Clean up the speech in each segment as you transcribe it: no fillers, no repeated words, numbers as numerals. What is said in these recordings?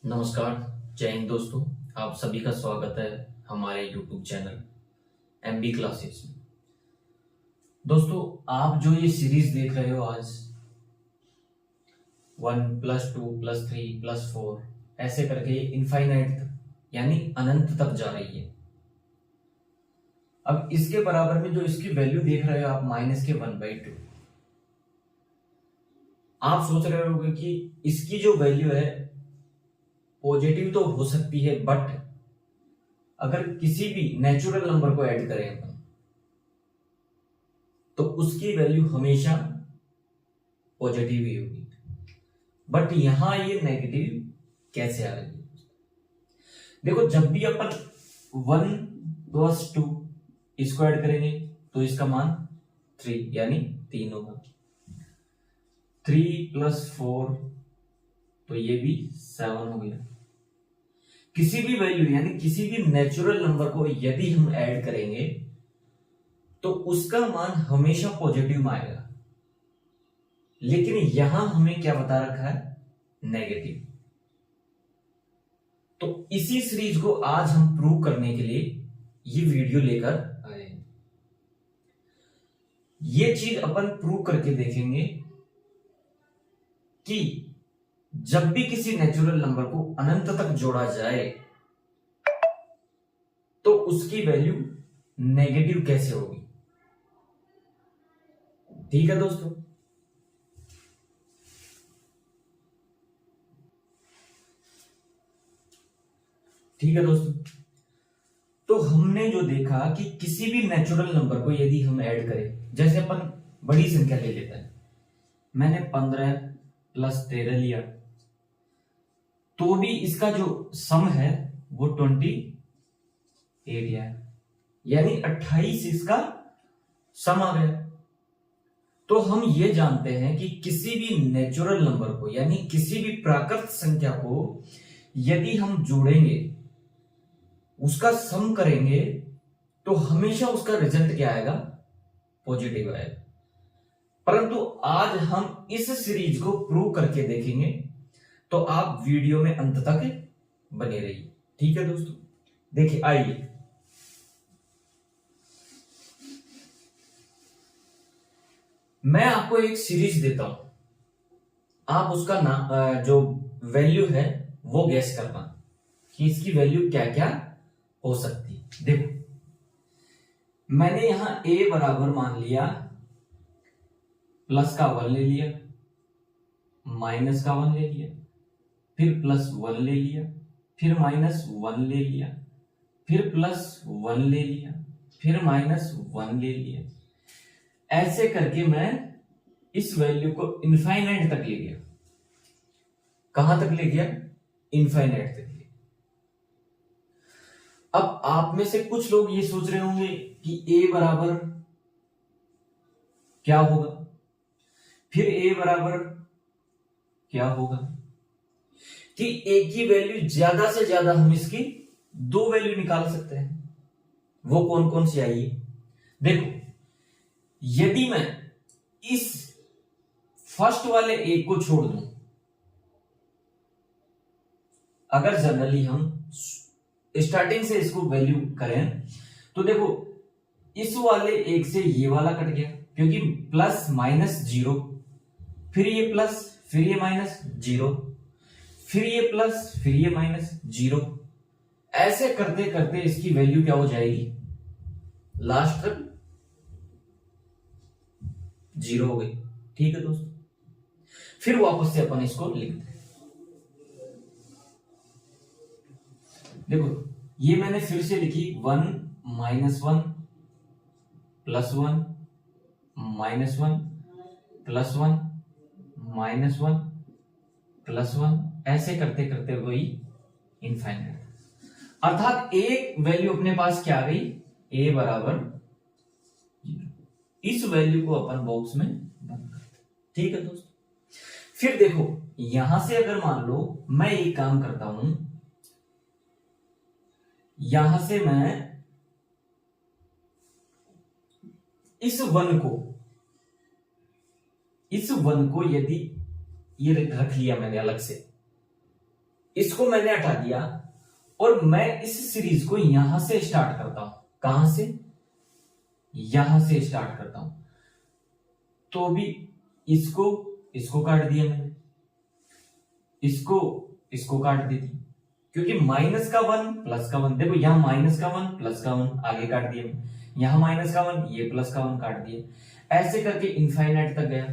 नमस्कार। जय हिंद दोस्तों। आप सभी का स्वागत है हमारे YouTube चैनल MB क्लासेस में। दोस्तों, आप जो ये सीरीज देख रहे हो आज 1+2+3+4 ऐसे करके इनफाइनाइट यानी अनंत तक जा रही है। अब इसके बराबर में जो इसकी वैल्यू देख रहे हो आप -1/2, आप सोच रहे होगे कि इसकी जो वैल्यू है पॉजिटिव तो हो सकती है, बट अगर किसी भी नेचुरल नंबर को ऐड करें अपन तो उसकी वैल्यू हमेशा पॉजिटिव ही होगी। बट यहां ये नेगेटिव कैसे आ रही है? देखो, जब भी अपन 1+2 इसको ऐड करेंगे तो इसका मान 3 यानी 3 होगा। 3+4 तो ये भी 7 हो गया। किसी भी वैल्यू यानी किसी भी नेचुरल नंबर को यदि हम ऐड करेंगे तो उसका मान हमेशा पॉजिटिव में आएगा, लेकिन यहां हमें क्या बता रखा है? नेगेटिव। तो इसी सीरीज को आज हम प्रूव करने के लिए ये वीडियो लेकर आए हैं। ये चीज अपन प्रूव करके देखेंगे कि जब भी किसी नेचुरल नंबर को अनंत तक जोड़ा जाए तो उसकी वैल्यू नेगेटिव कैसे होगी। ठीक है दोस्तों, तो हमने जो देखा कि किसी भी नेचुरल नंबर को यदि हम ऐड करें, जैसे अपन बड़ी संख्या ले लेते हैं, मैंने 15+13 लिया तो भी इसका जो सम है वो 28 है, यानी 28 इसका सम आ गया। तो हम ये जानते हैं कि किसी भी नेचुरल नंबर को यानी किसी भी प्राकृत संख्या को यदि हम जोड़ेंगे, उसका सम करेंगे, तो हमेशा उसका रिजल्ट क्या आएगा? पॉजिटिव आएगा। परंतु आज हम इस सीरीज को प्रूव करके देखेंगे, तो आप वीडियो में अंत तक बने रहिए। ठीक है दोस्तों, देखिए, आइए मैं आपको एक सीरीज देता हूं, आप उसका नाम जो वैल्यू है वो गैस करना कि इसकी वैल्यू क्या क्या हो सकती है। देखो, मैंने यहां a बराबर मान लिया, प्लस का 1 ले लिया, माइनस का 1 ले लिया, फिर +1 ले लिया, फिर -1 ले लिया, फिर +1 ले लिया, फिर -1 ले लिया। ऐसे करके मैं इस वैल्यू को इनफाइनाइट तक ले गया। कहां तक ले गया? इनफाइनाइट तक ले। अब आप में से कुछ लोग ये सोच रहे होंगे कि a बराबर क्या होगा, फिर a बराबर क्या होगा, कि a की वैल्यू ज्यादा से ज्यादा हम इसकी 2 वैल्यू निकाल सकते हैं। वो कौन कौन सी आई? देखो, यदि मैं इस फर्स्ट वाले a को छोड़ दूं, अगर जनरली हम स्टार्टिंग से इसको वैल्यू करें तो देखो, इस वाले एक से ये वाला कट गया, क्योंकि प्लस माइनस 0, फिर ये प्लस, फिर ये -0, फिर ये प्लस, फिर ये -0। ऐसे करते करते इसकी वैल्यू क्या हो जाएगी? लास्ट तक 0 हो गई। ठीक है दोस्तों, फिर वापस से अपन इसको लिखते हैं। देखो, ये मैंने फिर से लिखी 1 -1 +1 -1 +1 -1 +1, ऐसे करते करते वही इनफाइनाइट। अर्थात एक वैल्यू अपने पास क्या आ गई? a बराबर 0। इस वैल्यू को अपन बॉक्स में बंद करते हैं। ठीक है दोस्तों, फिर देखो, यहां से अगर मान लो मैं एक काम करता हूं, यहां से मैं इस 1 को यदि ये रख लिया मैंने अलग से, इसको मैंने हटा दिया और मैं इस सीरीज को यहां से स्टार्ट करता हूं। कहां से? यहां से स्टार्ट करता हूं। तो भी इसको काट दिया मैंने, इसको काट देती, क्योंकि माइनस का 1 प्लस का 1, देखो यहां माइनस का 1 प्लस का 1 आगे काट दिया, यहां माइनस का 1 ये प्लस का 1 काट दिया। ऐसे करके इनफाइनाइट तक गया।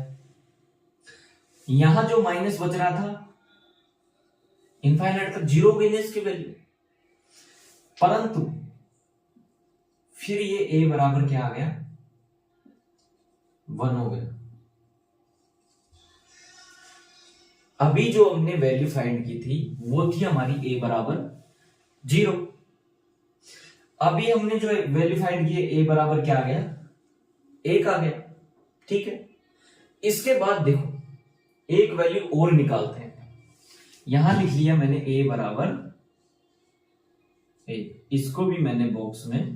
यहां जो माइनस बच रहा था इनफाइनाइट तक जीरो हो गई ना इसकी वैल्यू, परंतु फिर ये a बराबर क्या आ गया? 1 हो गया। अभी जो हमने वैल्यू फाइंड की थी वो थी हमारी a बराबर 0। अभी हमने जो वैल्यू फाइंड की है a बराबर क्या आ गया? 1 आ गया। ठीक है, इसके बाद देखो एक वैल्यू और निकालते हैं। यहां लिख लिया मैंने a बराबर 1, इसको भी मैंने बॉक्स में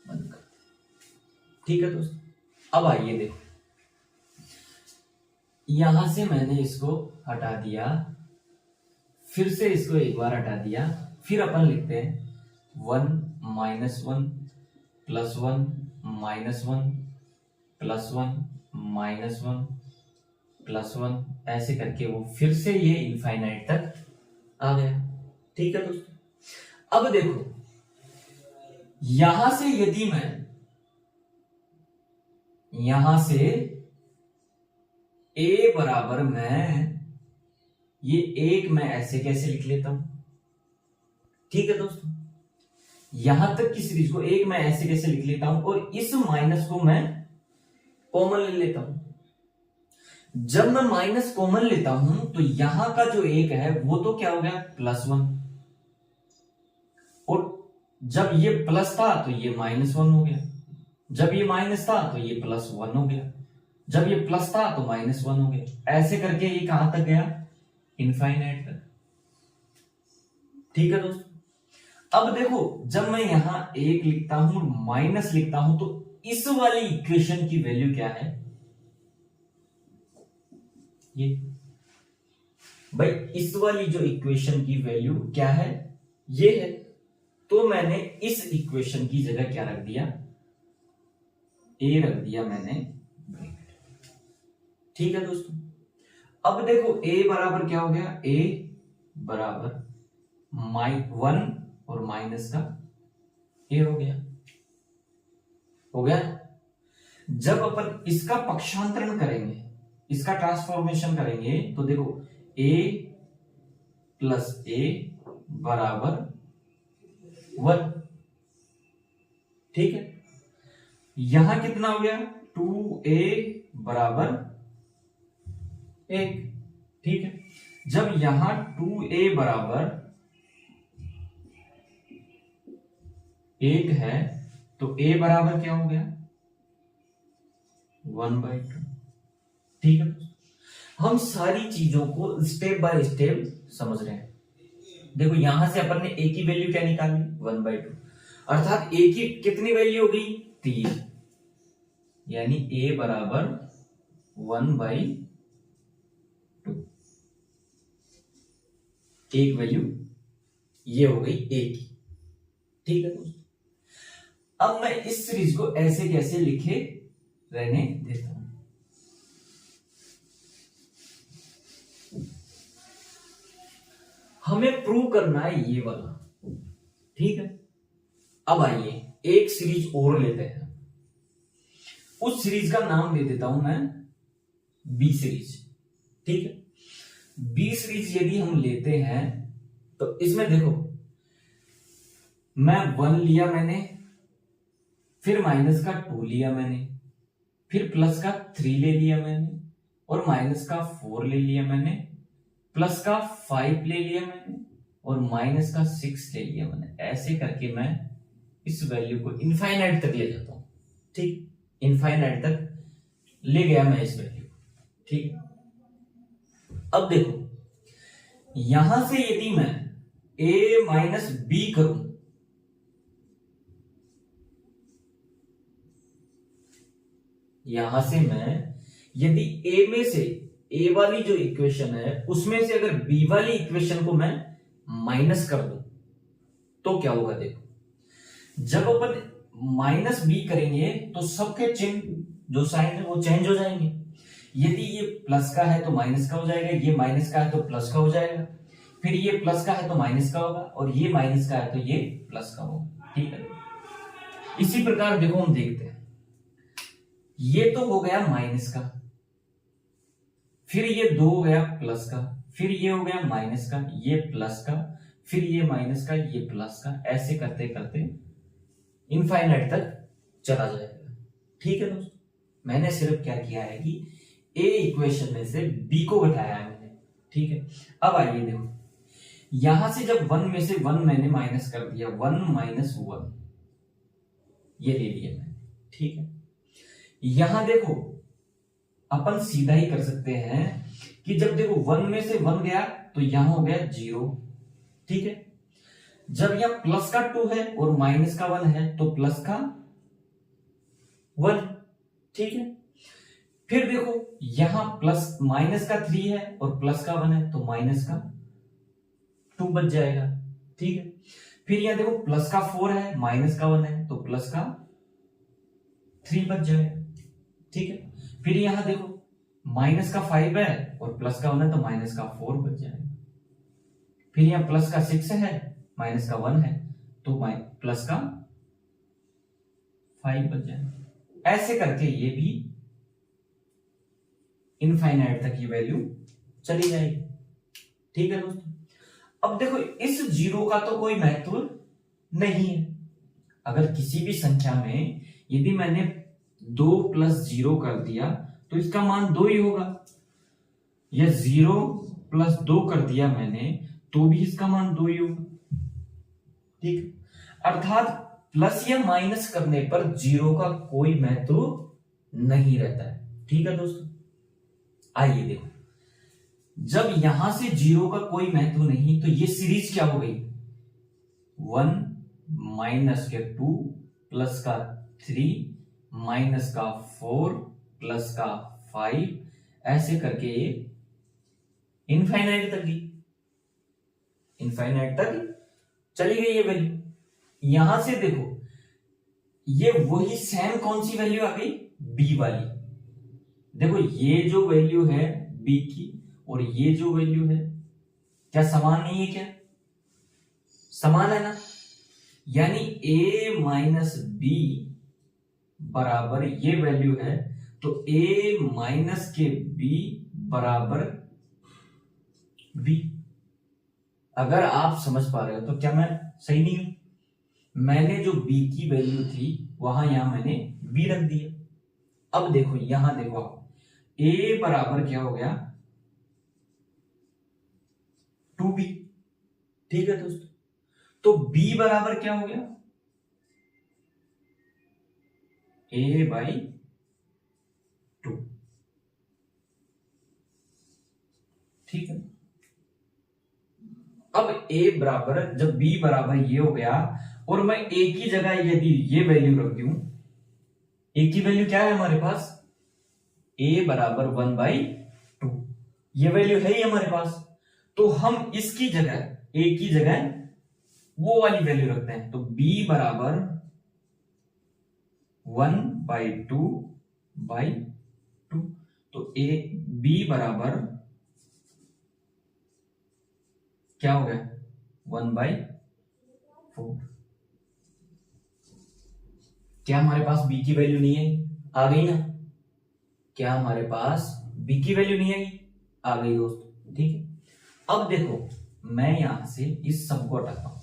बंद कर। ठीक है दोस्तों, अब आइए देखो, यहां से मैंने इसको हटा दिया, फिर से इसको एक बार हटा दिया, फिर अपन लिखते हैं 1 minus 1 plus 1 minus 1 plus 1 minus 1 plus 1, ऐसे करके वो फिर से ये इनफाइनाइट तक आ गया। ठीक है दोस्तों, अब देखो यहां से यदि मैं यहां से a बराबर मैं ये 1 मैं ऐसे कैसे लिख लेता हूं? ठीक है दोस्तों, यहां तक की सीरीज को 1 मैं ऐसे कैसे लिख लेता हूं और इस माइनस को मैं कॉमन ले लेता हूं। जब मैं माइनस कॉमन लेता हूं तो यहां का जो 1 है वो तो क्या हो गया? +1, और जब ये प्लस था तो ये -1 हो गया, जब ये माइनस था तो ये +1 हो गया, जब ये प्लस था तो -1 हो गया। ऐसे करके ये कहां तक गया? इनफाइनाइट तक। ठीक है दोस्तों, अब देखो जब मैं यहां 1 लिखता हूं और माइनस लिखता हूं तो इस वाली इक्वेशन की वैल्यू क्या है? ये भाई इस वाली जो इक्वेशन की वैल्यू क्या है? ये है। तो मैंने इस इक्वेशन की जगह क्या रख दिया? a रख दिया मैंने ब्रैकेट। ठीक है दोस्तों, अब देखो a बराबर क्या हो गया? a बराबर 1 और माइनस का a हो गया। हो गया। जब अपन इसका पक्षांतरण करेंगे, इसका ट्रांसफॉर्मेशन करेंगे तो देखो a प्लस a बराबर 1। ठीक है, यहां कितना हो गया? 2a बराबर 1। ठीक है, जब यहां 2a बराबर 1 है तो a बराबर क्या हो गया? 1/2। ठीक है, हम सारी चीजों को स्टेप बाय स्टेप समझ रहे हैं। देखो यहां से अपन ने a की वैल्यू क्या निकाली? 1/2, अर्थात a की कितनी वैल्यू हो गई? 3, यानी a बराबर 1/2। एक वैल्यू ये हो गई a की। ठीक है दोस्तों, अब मैं इस सीरीज को ऐसे कैसे लिखे रहने देता हूं। हमें प्रूव करना है ये वाला। ठीक है, अब आइए एक सीरीज और लेते हैं। उस सीरीज का नाम दे देता हूं मैं बी सीरीज। ठीक है, बी सीरीज यदि हम लेते हैं तो इसमें देखो मैं 1 लिया मैंने, फिर माइनस का 2 लिया मैंने, फिर प्लस का 3 ले लिया मैंने, और माइनस का 4 ले लिया मैंने, प्लस का 5 ले लिया मैंने, और माइनस का 6 ले लिया मैंने। ऐसे करके मैं इस वैल्यू को इनफाइनाइट तक ले जाता हूं। ठीक, इनफाइनाइट तक ले गया मैं इस वैल्यू को। ठीक, अब देखो यहां से यदि मैं a माइनस बी करूं, यहां से मैं यदि a में से ए वाली जो इक्वेशन है उसमें से अगर बी वाली इक्वेशन को मैं माइनस कर दूं तो क्या होगा? देखो, जब अपन माइनस बी करेंगे तो सबके चिन्ह जो साइन है वो चेंज हो जाएंगे। यदि ये प्लस का है तो माइनस का हो जाएगा, ये माइनस का है तो प्लस का हो जाएगा, फिर ये प्लस का है तो माइनस का होगा, और ये माइनस का है तो ये प्लस का होगा। ठीक है, इसी प्रकार देखो हम देखते हैं, ये तो हो गया माइनस का, फिर ये 2 हो गया प्लस का, फिर ये हो गया माइनस का, ये प्लस का, फिर ये माइनस का, ये प्लस का, ऐसे करते करते इनफाइनाइट तक चला जाएगा। ठीक है दोस्तों, मैंने सिर्फ क्या किया है कि ए इक्वेशन में से बी को घटाया है मैंने। ठीक है, अब आइए देखो, यहां से जब 1 में से 1 मैंने माइनस कर दिया, 1 माइनस 1 ये ले लिया मैंने। ठीक है, यहां देखो अपन सीधा ही कर सकते हैं कि जब देखो 1 में से 1 गया तो यहां हो गया 0। ठीक है, जब यहां प्लस का 2 है और माइनस का 1 है तो प्लस का 1। ठीक है, फिर देखो यहां प्लस माइनस का 3 है और प्लस का 1 है तो माइनस का 2 बच जाएगा। ठीक है, फिर यहां देखो प्लस का 4 है, माइनस का 1 है तो प्लस का 3 बच जाएगा। ठीक है, फिर यहां देखो माइनस का 5 है और प्लस का 1 है तो माइनस का 4 बच जाएगा। फिर यहां प्लस का 6 है, माइनस का 1 है तो प्लस का 5 बच जाएगा। ऐसे करके ये भी इनफाइनाइट तक ये वैल्यू चली जाएगी। ठीक है दोस्तों, अब देखो इस 0 का तो कोई महत्व नहीं है। अगर किसी भी संख्या में यदि मैंने 2 + 0 कर दिया तो इसका मान 2 ही होगा, या 0 + 2 कर दिया मैंने तो भी इसका मान 2 ही होगा। ठीक, अर्थात प्लस या माइनस करने पर 0 का कोई महत्व नहीं रहता है। ठीक है दोस्तों, आइए देखो, जब यहां से 0 का कोई महत्व नहीं तो ये सीरीज क्या हो गई? 1 माइनस के 2 प्लस का 3 माइनस का 4 प्लस का 5, ऐसे करके ये इनफाइनाइट तक गई, इनफाइनाइट तक चली गई ये वैल्यू। यहां से देखो ये वही सेम कौन सी वैल्यू आ गई? बी वाली। देखो ये जो वैल्यू है बी की और ये जो वैल्यू है, क्या समान नहीं है? क्या समान है ना? यानी a माइनस बी बराबर ये वैल्यू है तो a माइनस के b बराबर b। अगर आप समझ पा रहे हो तो क्या मैं सही नहीं हूं? मैंने जो b की वैल्यू थी वहां यहां मैंने b रख दिया। अब देखो यहां देखो a बराबर क्या हो गया? 2b। ठीक है दोस्तों, तो b बराबर क्या हो गया? a/2। ठीक है, अब a बराबर, जब b बराबर ये हो गया और मैं a की जगह यदि ये वैल्यू रख दूं, a की वैल्यू क्या है हमारे पास? a बराबर 1/2, ये वैल्यू है ही हमारे पास। तो हम इसकी जगह a की जगह वो वाली वैल्यू रखते हैं, तो b बराबर 1/2/2, तो b बराबर क्या हो गया? 1/4। क्या हमारे पास b की वैल्यू नहीं है? आ गई ना? क्या हमारे पास b की वैल्यू नहीं आई? आ गई दोस्तों। ठीक है, अब देखो मैं यहां से इस सब को हटाता हूं,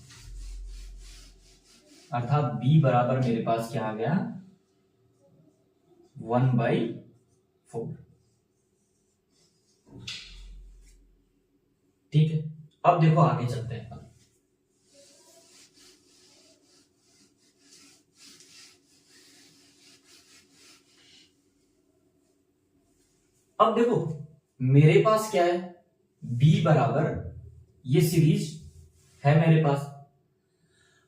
अर्थात b बराबर मेरे पास क्या आ गया? 1/4। ठीक है, अब देखो आगे चलते हैं। अब देखो मेरे पास क्या है? b बराबर ये सीरीज है मेरे पास।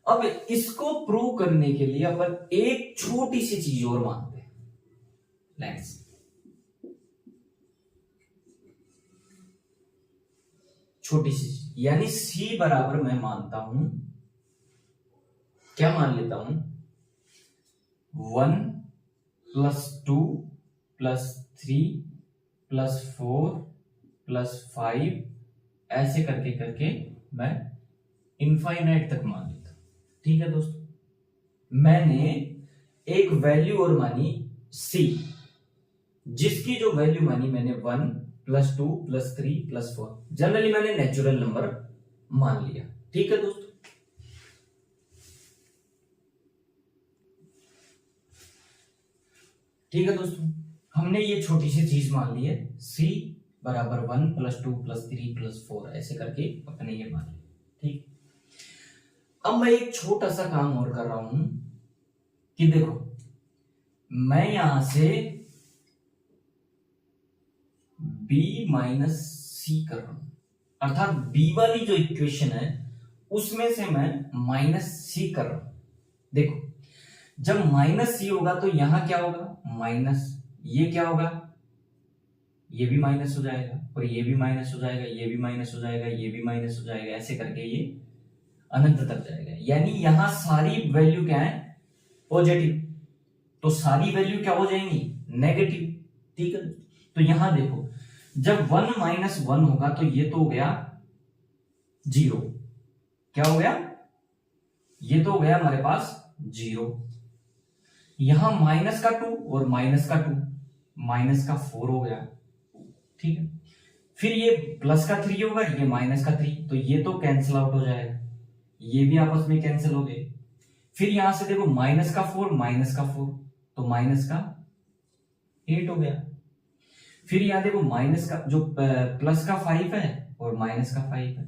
अब इसको प्रूव करने के लिए अपन एक छोटी सी चीज और मानते हैं, लेट्स छोटी सी चीज, यानी c बराबर मैं मानता हूं, क्या मान लेता हूं, 1 + 2 + 3 + 4 + 5 ऐसे करके करके मैं इनफाइनाइट तक मान लेता हूं। ठीक है दोस्तों, मैंने एक वैल्यू और मानी c, जिसकी जो वैल्यू मानी मैंने 1 + 2 + 3 + 4, जनरली मैंने नेचुरल नंबर मान लिया। ठीक है दोस्तों, ठीक है दोस्तों, हमने ये छोटी सी चीज मान ली है, c बराबर 1 + 2 + 3 + 4 ऐसे करके अपने ये मान लिया। ठीक, अब मैं एक छोटा सा काम और कर रहा हूं कि देखो मैं यहां से b - c कर रहा हूं, अर्थात b वाली जो इक्वेशन है उसमें से मैं -c कर रहा हूं। देखो जब -c होगा तो यहां क्या होगा, माइनस, ये क्या होगा, ये भी माइनस हो जाएगा, और ये भी माइनस हो जाएगा, ये भी माइनस हो जाएगा, ये भी माइनस हो जाएगा, ऐसे करके ये अनंत तक जाएगा। यानी यहां सारी वैल्यू क्या है, पॉजिटिव, तो सारी वैल्यू क्या हो जाएंगी, नेगेटिव। ठीक है, तो यहां देखो जब 1 - 1 होगा तो ये तो हो गया 0, क्या हो गया, ये तो हो गया हमारे पास 0, यहां -2 और -2 -4 हो गया। ठीक है, फिर ये +3 होगा, ये -3, तो ये तो कैंसिल आउट हो जाएगा, ये भी आपस में कैंसिल हो गए। फिर यहां से देखो -4 तो -8 हो गया। फिर यहां देखो माइनस का जो +5 है और -5 है,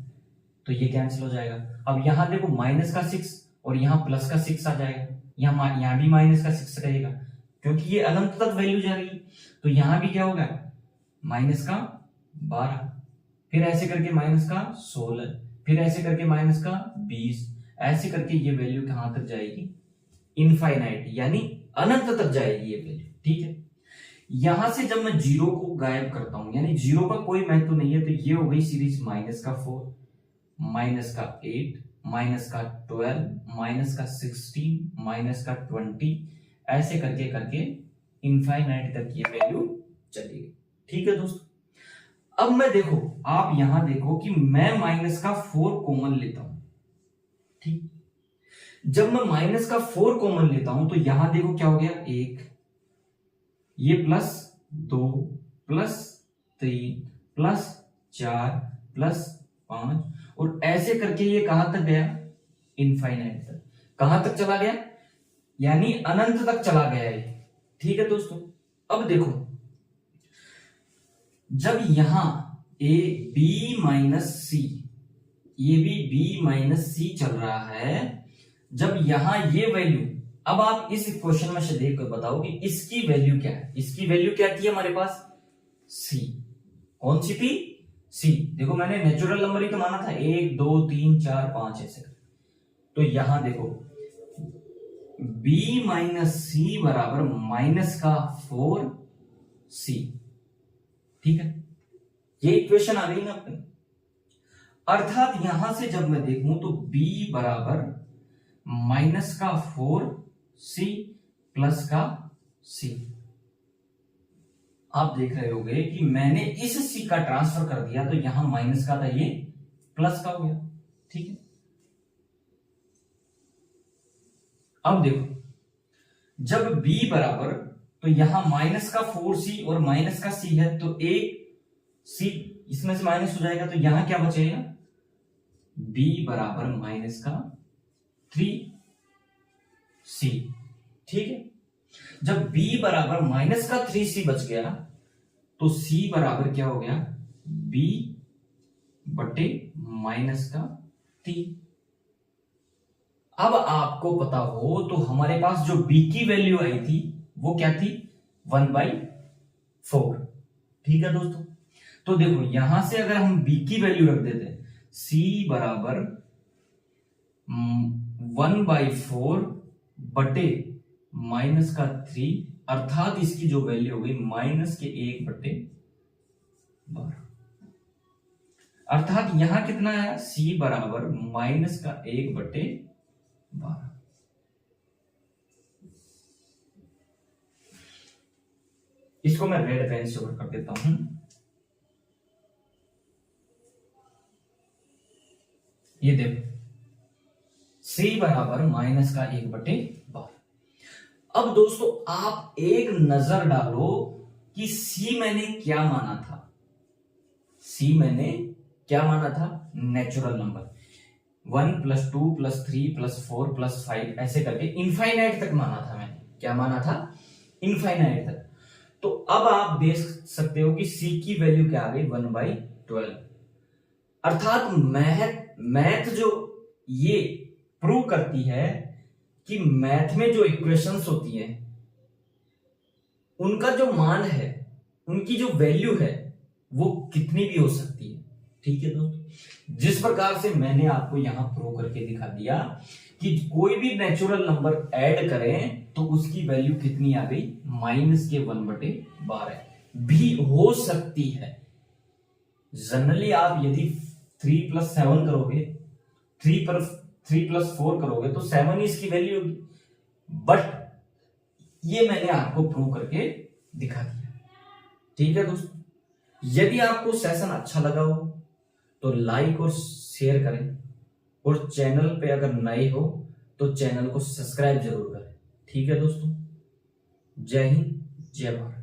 तो ये कैंसिल हो जाएगा। अब यहां देखो -6 और यहां +6 आ जाएगा, यहां भी -6 रहेगा, क्योंकि ये अनंत तक वैल्यू जा रही है। तो यहां भी क्या होगा, -12, फिर ऐसे करके -16, फिर ऐसे करके -20, ऐसे करके ये वैल्यू कहां तक जाएगी, इनफाइनाइट, यानी अनंत तक जाएगी ये वैल्यू। ठीक है, यहां से जब मैं 0 को गायब करता हूं, यानी 0 का कोई महत्व नहीं है, तो ये हो गई सीरीज -4, -8, -12, -16, -20, ऐसे करके करके इनफाइनाइट तक ये वैल्यू चलेगी। ठीक है दोस्तों, अब मैं देखो, आप यहां देखो कि मैं -4 कॉमन लेता हूं। ठीक, जब मैं -4 कॉमन लेता हूं तो यहां देखो क्या हो गया, 1, ये +2 +3 +4 +5, और ऐसे करके ये कहां तक गया, इनफाइनाइट तक। कहां तक चला गया, यानी अनंत तक चला गया है। ठीक है दोस्तों, अब देखो जब यहां b - c, ये भी b - c चल रहा है, जब यहां ये वैल्यू, अब आप इस इक्वेशन में से देख कर बताओ कि इसकी वैल्यू क्या है। इसकी वैल्यू क्या थी हमारे पास, c, कौन सी थी, c। देखो मैंने नेचुरल नंबर ही तो माना था, 1 2 3 4 5 ऐसे। तो यहां देखो b - c बराबर -4c। ठीक है, ये इक्वेशन आ गई ना अपनी। अर्थात यहां से जब मैं देखूं तो b बराबर -4c +c। आप देख रहे होगे कि मैंने इस c का ट्रांसफर कर दिया, तो यहां माइनस का था, ये प्लस का हो गया। ठीक है, अब देखो जब b बराबर, तो यहां -4c और -c है, तो एक c इसमें से माइनस हो जाएगा, तो यहां क्या बचेगा, b बराबर -3c। ठीक है, जब b बराबर -3c बच गया, तो c बराबर क्या हो गया, b बटे -3। अब आपको पता हो तो हमारे पास जो b की वैल्यू आई थी वो क्या थी, 1/4। ठीक है दोस्तों, तो देखो यहां से अगर हम b की वैल्यू रख देते, c बराबर 1/4 बटे -3, अर्थात इसकी जो वैल्यू हो गई -1/12। अर्थात यहां कितना है, c बराबर माइनस का 1/12। इसको मैं रेड पेन से ओवर कर देता हूं। ये देखो c बराबर माइनस का 1/12। अब दोस्तों आप एक नजर डालो कि c मैंने क्या माना था, c मैंने क्या माना था, नेचुरल नंबर। 1 + 2 + 3 + 4 + 5 ऐसे करके इनफाइनाइट तक माना था मैंने। क्या माना था, इनफाइनाइट तक। तो अब आप देख सकते हो कि c की वैल्यू क्या आ गई, 1/12। अर्थात मैथ जो ये प्रूव करती है कि मैथ में जो इक्वेशंस होती हैं उनका जो मान है, उनकी जो वैल्यू है वो कितनी भी हो सकती है। ठीक है दोस्तों, जिस प्रकार से मैंने आपको यहां प्रूव करके दिखा दिया कि कोई भी नेचुरल नंबर ऐड करें तो उसकी वैल्यू कितनी आ गई, -1/12 भी हो सकती है। जनरली आप यदि 3 + 7 करोगे, 3 + 4 करोगे तो 7 ही इसकी वैल्यू होगी, बट ये मैंने आपको प्रूव करके दिखा दिया। ठीक है दोस्तों, यदि आपको सेशन अच्छा लगा हो तो लाइक और शेयर करें, और चैनल पे अगर नए हो तो चैनल को सब्सक्राइब जरूर करें। ठीक है दोस्तों, जय हिंद, जय भारत।